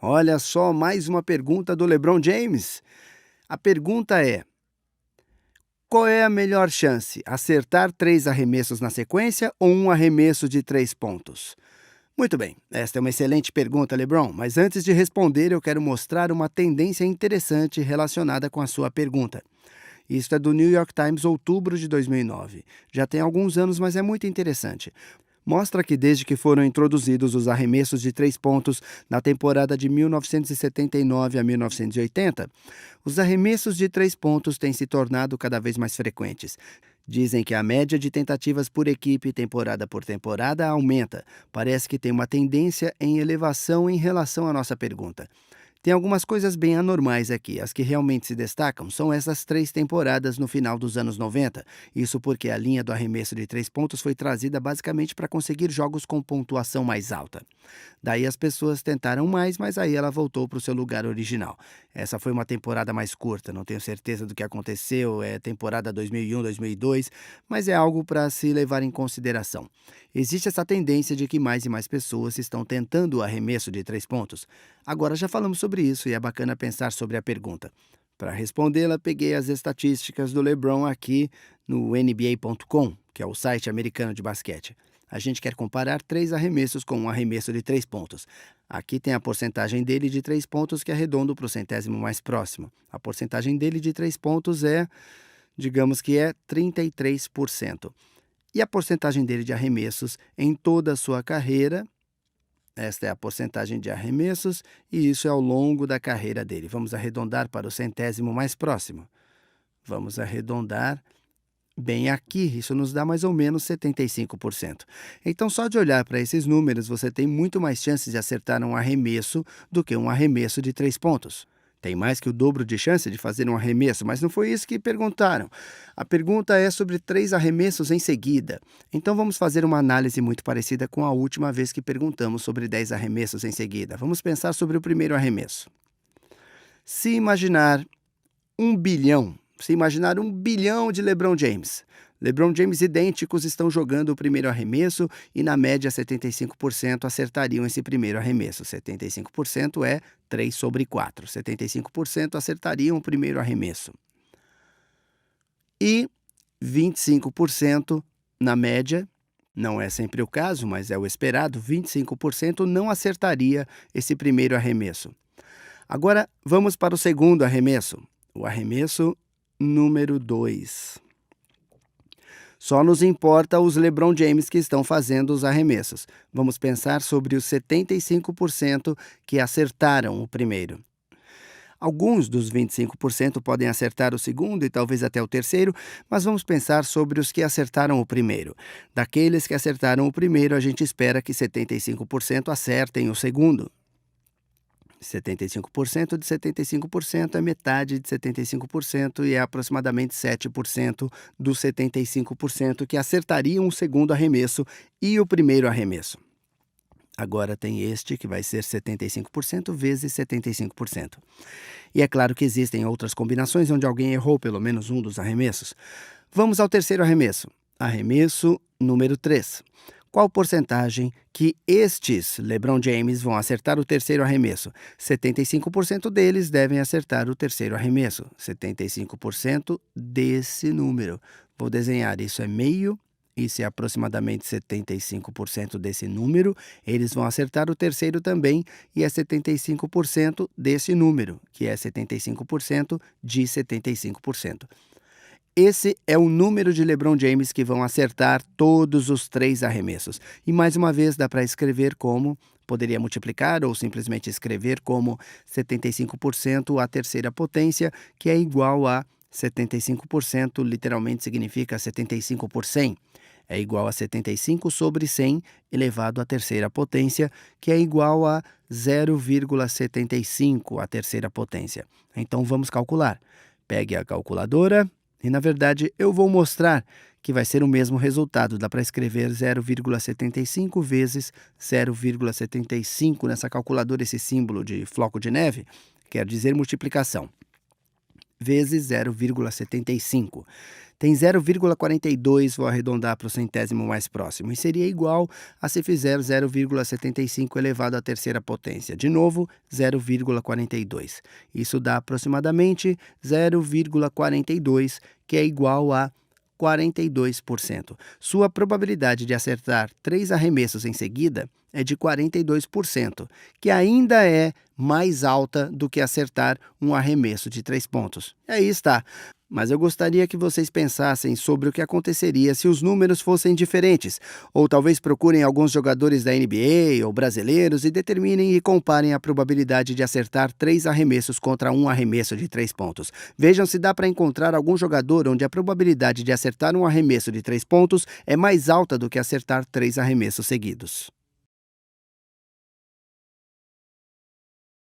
Olha só, mais uma pergunta do LeBron James. A pergunta é: qual é a melhor chance? Acertar 3 arremessos na sequência ou um arremesso de 3 pontos? Muito bem, esta é uma excelente pergunta, LeBron, mas antes de responder, eu quero mostrar uma tendência interessante relacionada com a sua pergunta. Isto é do New York Times, outubro de 2009. Já tem alguns anos, mas é muito interessante. Mostra que desde que foram introduzidos os arremessos de 3 pontos na temporada de 1979 a 1980, os arremessos de 3 pontos têm se tornado cada vez mais frequentes. Dizem que a média de tentativas por equipe, temporada por temporada, aumenta. Parece que tem uma tendência em elevação em relação à nossa pergunta. Tem algumas coisas bem anormais aqui. As que realmente se destacam são essas 3 temporadas no final dos anos 90. Isso porque a linha do arremesso de 3 pontos foi trazida basicamente para conseguir jogos com pontuação mais alta. Daí as pessoas tentaram mais, mas aí ela voltou para o seu lugar original. Essa foi uma temporada mais curta, não tenho certeza do que aconteceu, é temporada 2001, 2002, mas é algo para se levar em consideração. Existe essa tendência de que mais e mais pessoas estão tentando o arremesso de 3 pontos. Agora já falamos sobre isso e é bacana pensar sobre a pergunta. Para respondê-la, peguei as estatísticas do LeBron aqui no NBA.com, que é o site americano de basquete. A gente quer comparar 3 arremessos com um arremesso de 3 pontos. Aqui tem a porcentagem dele de 3 pontos, que arredondo para o centésimo mais próximo. A porcentagem dele de 3 pontos digamos que é 33%. E a porcentagem dele de arremessos em toda a sua carreira, esta é a porcentagem de arremessos, e isso é ao longo da carreira dele. Vamos arredondar para o centésimo mais próximo. Vamos arredondar bem aqui, isso nos dá mais ou menos 75%. Então, só de olhar para esses números, você tem muito mais chances de acertar um arremesso do que um arremesso de 3 pontos. Tem mais que o dobro de chance de fazer um arremesso, mas não foi isso que perguntaram. A pergunta é sobre 3 arremessos em seguida. Então, vamos fazer uma análise muito parecida com a última vez que perguntamos sobre 10 arremessos em seguida. Vamos pensar sobre o primeiro arremesso. Se imaginar 1 bilhão de LeBron James. LeBron James idênticos estão jogando o primeiro arremesso e, na média, 75% acertariam esse primeiro arremesso. 75% é 3 sobre 4. 75% acertariam o primeiro arremesso. E 25%, na média, não é sempre o caso, mas é o esperado, 25% não acertaria esse primeiro arremesso. Agora, vamos para o segundo arremesso. O arremesso número 2. Só nos importa os LeBron James que estão fazendo os arremessos. Vamos pensar sobre os 75% que acertaram o primeiro. Alguns dos 25% podem acertar o segundo e talvez até o terceiro, mas vamos pensar sobre os que acertaram o primeiro. Daqueles que acertaram o primeiro, a gente espera que 75% acertem o segundo. 75% de 75% é metade de 75% e é aproximadamente 7% dos 75% que acertariam o segundo arremesso e o primeiro arremesso. Agora tem este que vai ser 75% vezes 75%. E é claro que existem outras combinações onde alguém errou pelo menos um dos arremessos. Vamos ao terceiro arremesso. Arremesso número 3. Qual porcentagem que estes LeBron James vão acertar o terceiro arremesso? 75% deles devem acertar o terceiro arremesso. 75% desse número. Vou desenhar, isso é meio, isso é aproximadamente 75% desse número. Eles vão acertar o terceiro também e é 75% desse número, que é 75% de 75%. Esse é o número de LeBron James que vão acertar todos os 3 arremessos. E mais uma vez dá para escrever como, poderia multiplicar ou simplesmente escrever como 75% a terceira potência, que é igual a 75%, literalmente significa 75 por 100. É igual a 75 sobre 100 elevado à terceira potência, que é igual a 0,75 à terceira potência. Então vamos calcular. Pegue a calculadora. E, na verdade, eu vou mostrar que vai ser o mesmo resultado. Dá para escrever 0,75 vezes 0,75 nessa calculadora, esse símbolo de floco de neve, quer dizer multiplicação, vezes 0,75. tem 0,42, vou arredondar para o centésimo mais próximo, e seria igual a se fizer 0,75 elevado à terceira potência. De novo, 0,42. Isso dá aproximadamente 0,42, que é igual a 42%. Sua probabilidade de acertar 3 arremessos em seguida é de 42%, que ainda é mais alta do que acertar um arremesso de 3 pontos. Aí está. Mas eu gostaria que vocês pensassem sobre o que aconteceria se os números fossem diferentes, ou talvez procurem alguns jogadores da NBA ou brasileiros e determinem e comparem a probabilidade de acertar 3 arremessos contra um arremesso de 3 pontos. Vejam se dá para encontrar algum jogador onde a probabilidade de acertar um arremesso de 3 pontos é mais alta do que acertar 3 arremessos seguidos.